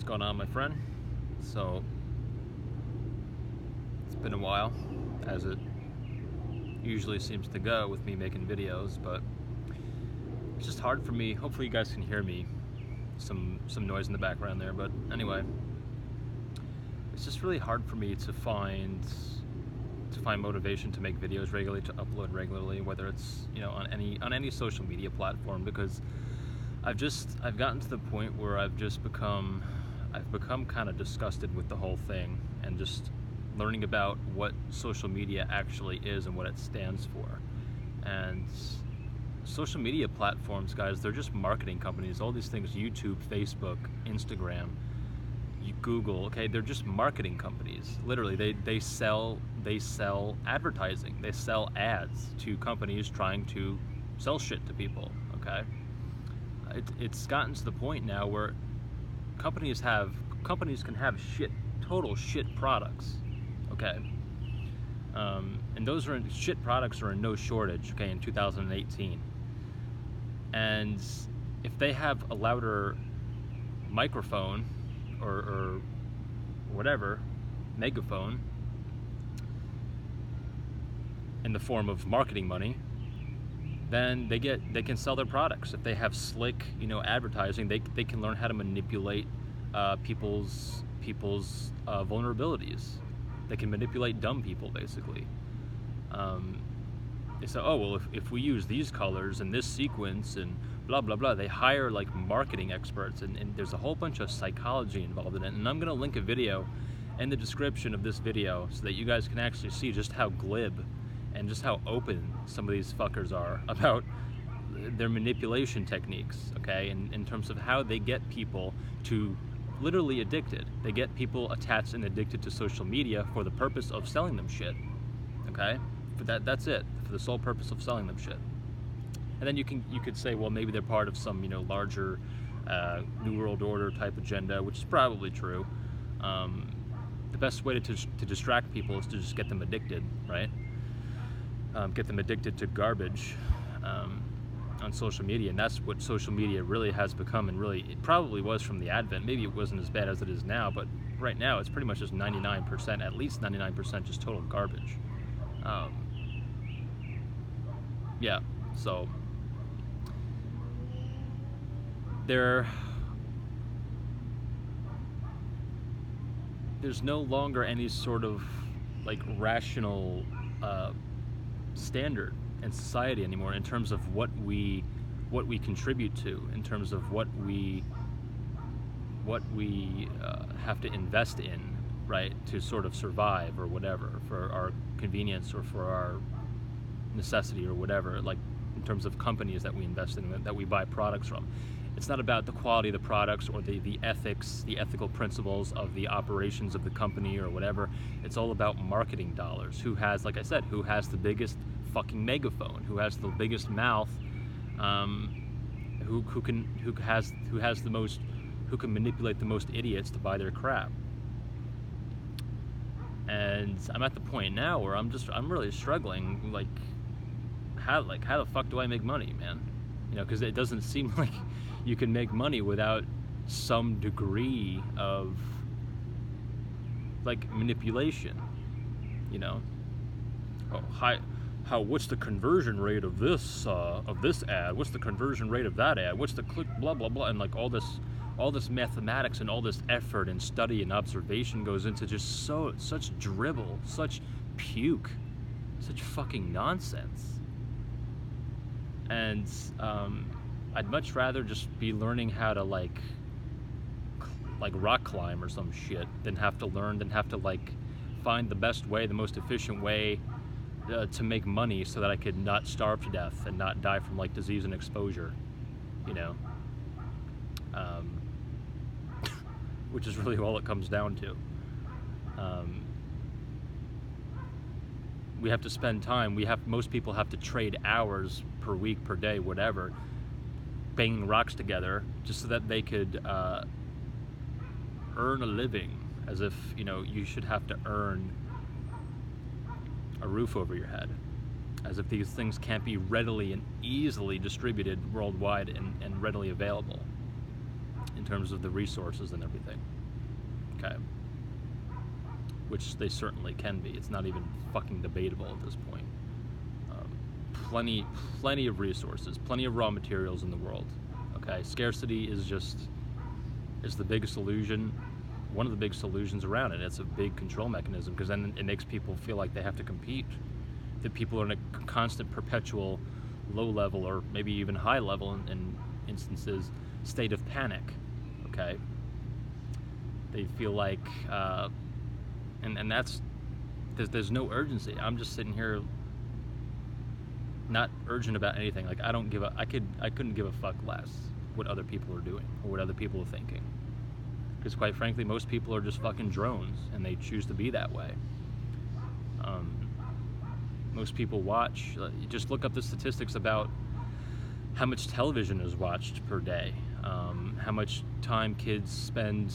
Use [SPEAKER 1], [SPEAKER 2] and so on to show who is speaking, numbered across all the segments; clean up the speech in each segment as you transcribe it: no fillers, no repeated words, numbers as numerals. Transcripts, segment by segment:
[SPEAKER 1] What's going on, my friend? So, it's been a while, as it usually seems to go with me making videos, but it's just hard for me. Hopefully you guys can hear me. Some noise in the background there, but anyway, it's just really hard for me to find motivation to make videos regularly, to upload regularly, whether it's, you know, on any social media platform, because I've gotten to the point where I've become kind of disgusted with the whole thing, and just learning about what social media actually is and what it stands for. And social media platforms, guys, they're just marketing companies. All these things, YouTube, Facebook, Instagram, Google, okay, they're just marketing companies. Literally, they sell advertising. They sell ads to companies trying to sell shit to people, okay? It's gotten to the point now where companies can have total shit products, okay? And those shit products are in no shortage, okay, in 2018. And if they have a louder microphone or whatever, megaphone, in the form of marketing money, then they can sell their products. If they have slick, you know, advertising, they can learn how to manipulate people's vulnerabilities. They can manipulate dumb people, basically. They say, oh, well, if we use these colors and this sequence and blah blah blah, they hire like marketing experts, and there's a whole bunch of psychology involved in it. And I'm gonna link a video in the description of this video so that you guys can actually see just how glib and just how open some of these fuckers are about their manipulation techniques, okay? In terms of how they get people to literally addicted. They get people attached and addicted to social media for the purpose of selling them shit, okay? That's it, for the sole purpose of selling them shit. And then you could say, well, maybe they're part of some, you know, larger New World Order type agenda, which is probably true. The best way to distract people is to just get them addicted, right? Get them addicted to garbage on social media, and that's what social media really has become. And really, it probably was from the advent. Maybe it wasn't as bad as it is now, but right now it's pretty much just 99%, at least 99%, just total garbage. Yeah, so there's no longer any sort of like rational standard in society anymore in terms of what we contribute to, in terms of what we have to invest in, right, to sort of survive or whatever, for our convenience or for our necessity or whatever, like in terms of companies that we invest in, that we buy products from. It's not about the quality of the products or the ethics, the ethical principles of the operations of the company or whatever. It's all about marketing dollars. Who has, like I said, who has the biggest fucking megaphone? Who has the biggest mouth? Who can manipulate the most idiots to buy their crap? And I'm at the point now where I'm really struggling. Like, how the fuck do I make money, man? You know, because it doesn't seem like you can make money without some degree of like manipulation, you know. Oh, what's the conversion rate of this ad? What's the conversion rate of that ad? What's the click, blah blah blah, and like all this mathematics and all this effort and study and observation goes into just such dribble, such puke, such fucking nonsense. And I'd much rather just be learning how to like rock climb or some shit than have to like find the best way, the most efficient way to make money so that I could not starve to death and not die from like disease and exposure, you know. Which is really all it comes down to. We have to spend time. Most people have to trade hours per week, per day, whatever, banging rocks together just so that they could earn a living, as if, you know, you should have to earn a roof over your head, as if these things can't be readily and easily distributed worldwide and readily available. in terms of the resources and everything. Okay. Which they certainly can be. It's not even fucking debatable at this point. Plenty of resources, plenty of raw materials in the world. Okay, scarcity is the biggest illusion, one of the big solutions around it. It's a big control mechanism, because then it makes people feel like they have to compete, that people are in a constant, perpetual, low level, or maybe even high level in instances, state of panic. Okay, they feel like, and that's, there's no urgency. I'm just sitting here not urgent about anything. Like, I couldn't give a fuck less what other people are doing or what other people are thinking, because quite frankly, most people are just fucking drones, and they choose to be that way. Most people watch, just look up the statistics about how much television is watched per day, how much time kids spend,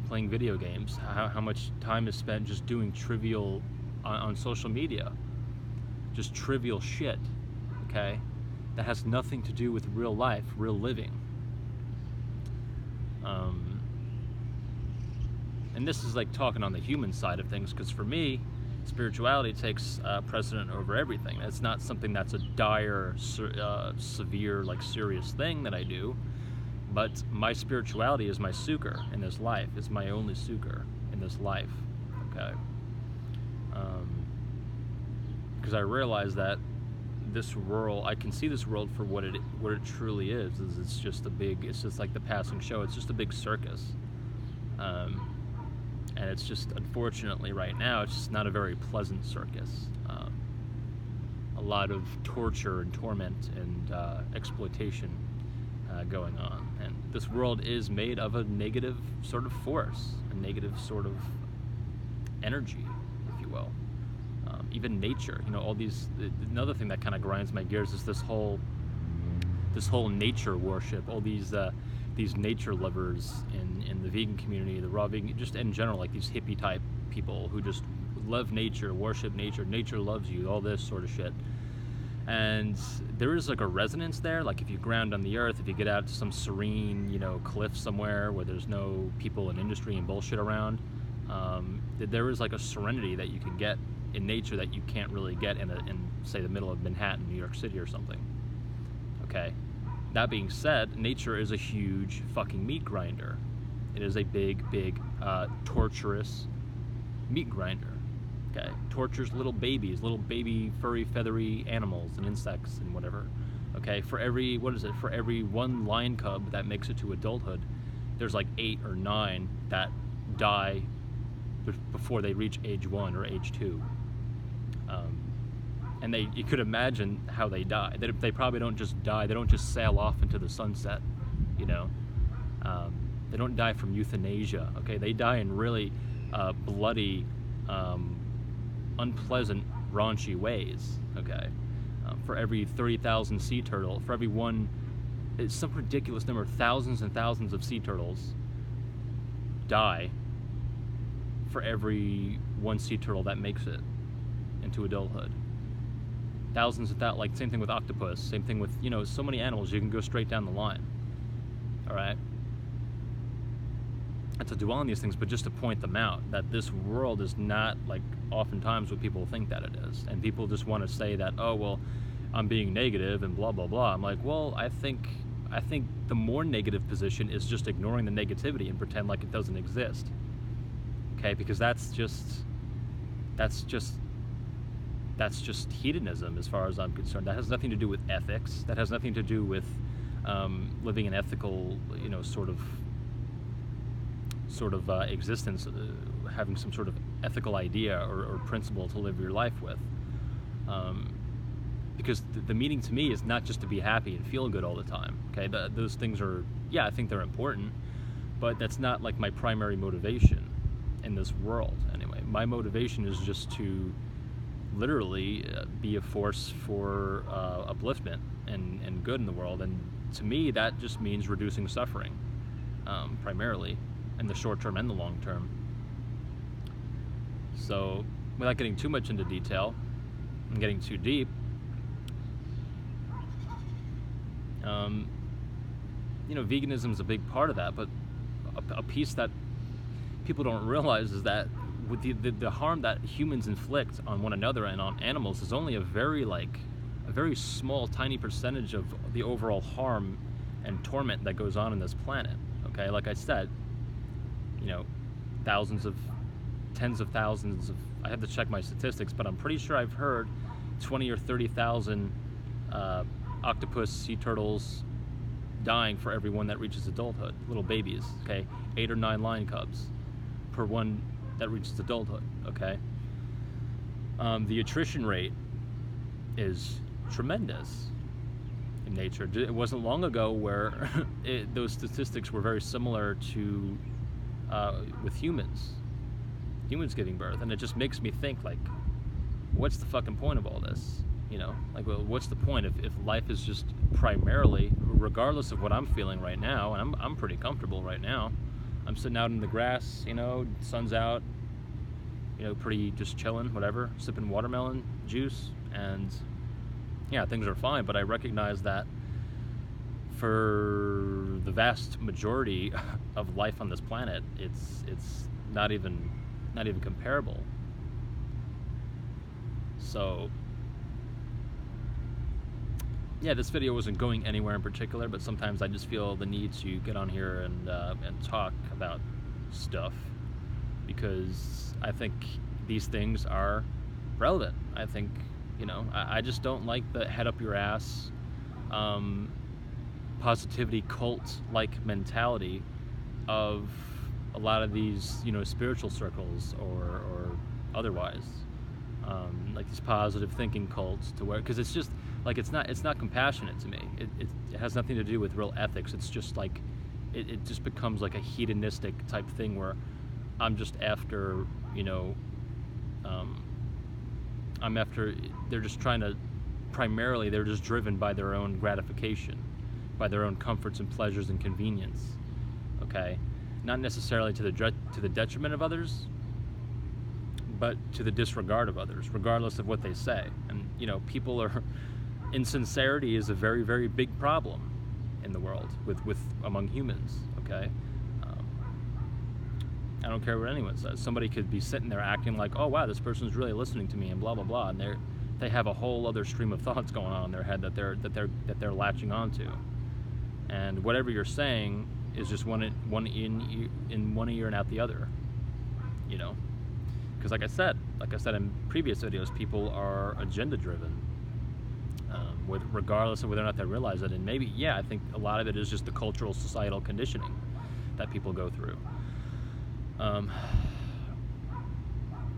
[SPEAKER 1] playing video games, how much time is spent just doing trivial on social media, just trivial shit, okay, that has nothing to do with real life, real living. And this is like talking on the human side of things, because for me, spirituality takes precedent over everything. It's not something that's a dire, severe, like serious thing that I do, but my spirituality is my sukkah in this life. It's my only sukkah in this life, okay? Because I realize that this world, I can see this world for what it truly is it's just like the passing show. It's just a big circus. And it's just, unfortunately, right now, it's just not a very pleasant circus. A lot of torture and torment and exploitation going on. And this world is made of a negative sort of force, a negative sort of energy, if you will. Even nature, all these. Another thing that kind of grinds my gears is this whole nature worship. All these nature lovers in the vegan community, the raw vegan, just in general, like these hippie type people who just love nature, worship nature, nature loves you, all this sort of shit. And there is like a resonance there. Like if you ground on the earth, if you get out to some serene, cliff somewhere where there's no people and industry and bullshit around, there is like a serenity that you can get in nature that you can't really get in say the middle of Manhattan, New York City or something. Okay. That being said, nature is a huge fucking meat grinder. It is a big, torturous meat grinder. Okay, tortures little baby furry, feathery animals and insects and whatever. Okay, for every one lion cub that makes it to adulthood, there's like 8 or 9 that die before they reach age 1 or age 2. And you could imagine how they die. They probably don't just die. They don't just sail off into the sunset, They don't die from euthanasia. Okay, they die in really bloody, unpleasant, raunchy ways. Okay, for every 30,000 sea turtle, for every one, it's some ridiculous number, thousands and thousands of sea turtles die for every one sea turtle that makes it into adulthood. Thousands of that, like same thing with octopus, same thing with, so many animals, you can go straight down the line. All right? Not to dwell on these things, but just to point them out, that this world is not like oftentimes what people think that it is. And people just want to say that, oh, well, I'm being negative and blah, blah, blah. I'm like, well, I think the more negative position is just ignoring the negativity and pretend like it doesn't exist. Okay? Because that's just hedonism as far as I'm concerned. That has nothing to do with ethics. That has nothing to do with living an ethical, sort of existence, having some sort of ethical idea or principle to live your life with. Because the meaning to me is not just to be happy and feel good all the time. Okay, those things are, I think they're important, but that's not like my primary motivation in this world. Anyway, my motivation is just to literally be a force for upliftment and good in the world. And to me, that just means reducing suffering, primarily, in the short term and the long term. So, without getting too much into detail and getting too deep, veganism is a big part of that, but a piece that people don't realize is that with the harm that humans inflict on one another and on animals is only a very small, tiny percentage of the overall harm and torment that goes on this planet. Okay, like I said, tens of thousands of, I have to check my statistics, but I'm pretty sure I've heard 20 or 30,000 octopus, sea turtles dying for every one that reaches adulthood. Little babies, okay? 8 or 9 lion cubs per one that reaches adulthood, okay? The attrition rate is tremendous in nature. It wasn't long ago where those statistics were very similar to with humans giving birth, and it just makes me think, like, what's the fucking point of all this? Well, what's the point if life is just primarily, regardless of what I'm feeling right now, and I'm pretty comfortable right now. I'm sitting out in the grass, sun's out, pretty just chilling, whatever, sipping watermelon juice, and yeah, things are fine. But I recognize that for the vast majority of life on this planet, it's not even comparable. So yeah, this video wasn't going anywhere in particular, but sometimes I just feel the need to get on here and talk about stuff, because I think these things are relevant. I think, I just don't like the head up your ass, positivity cult-like mentality of a lot of these, spiritual circles or otherwise, like these positive thinking cults, to where, because it's just like, it's not compassionate to me. It has nothing to do with real ethics. It's just like, it just becomes like a hedonistic type thing where I'm just after, I'm after, they're just trying to, primarily they're just driven by their own gratification, by their own comforts and pleasures and convenience, okay? Not necessarily to the detriment of others, but to the disregard of others, regardless of what they say. And, people are, insincerity is a very, very big problem in the world with among humans, okay? I don't care what anyone says. Somebody could be sitting there acting like, oh wow, this person's really listening to me, and blah blah blah, and they have a whole other stream of thoughts going on in their head that they're latching onto, and whatever you're saying is just one in one ear and out the other, because like I said in previous videos, people are agenda driven, regardless of whether or not they realize it. And maybe, yeah, I think a lot of it is just the cultural, societal conditioning that people go through.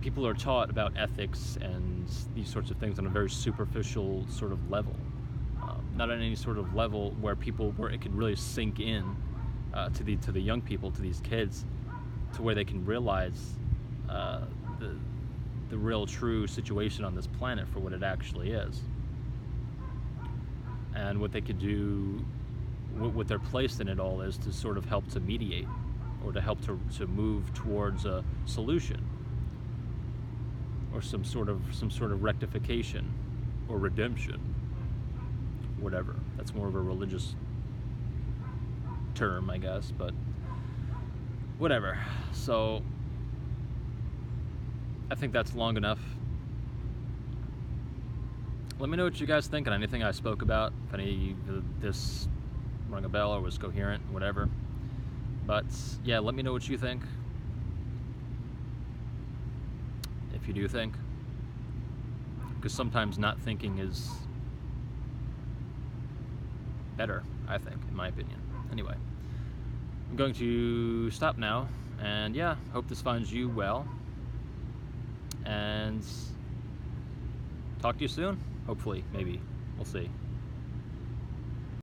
[SPEAKER 1] People are taught about ethics and these sorts of things on a very superficial sort of level, not on any sort of level where it can really sink in to the young people, to these kids, to where they can realize the real true situation on this planet for what it actually is, and what they could do, what their place in it all is, to sort of help to mediate, or to help to move towards a solution, or some sort of rectification or redemption, whatever. That's more of a religious term, I guess, but whatever. So I think that's long enough. Let me know what you guys think on anything I spoke about, if any of this rang a bell or was coherent, whatever. But yeah, let me know what you think, if you do think, because sometimes not thinking is better, I think, in my opinion. Anyway, I'm going to stop now, and yeah, hope this finds you well, and talk to you soon, hopefully, maybe, we'll see.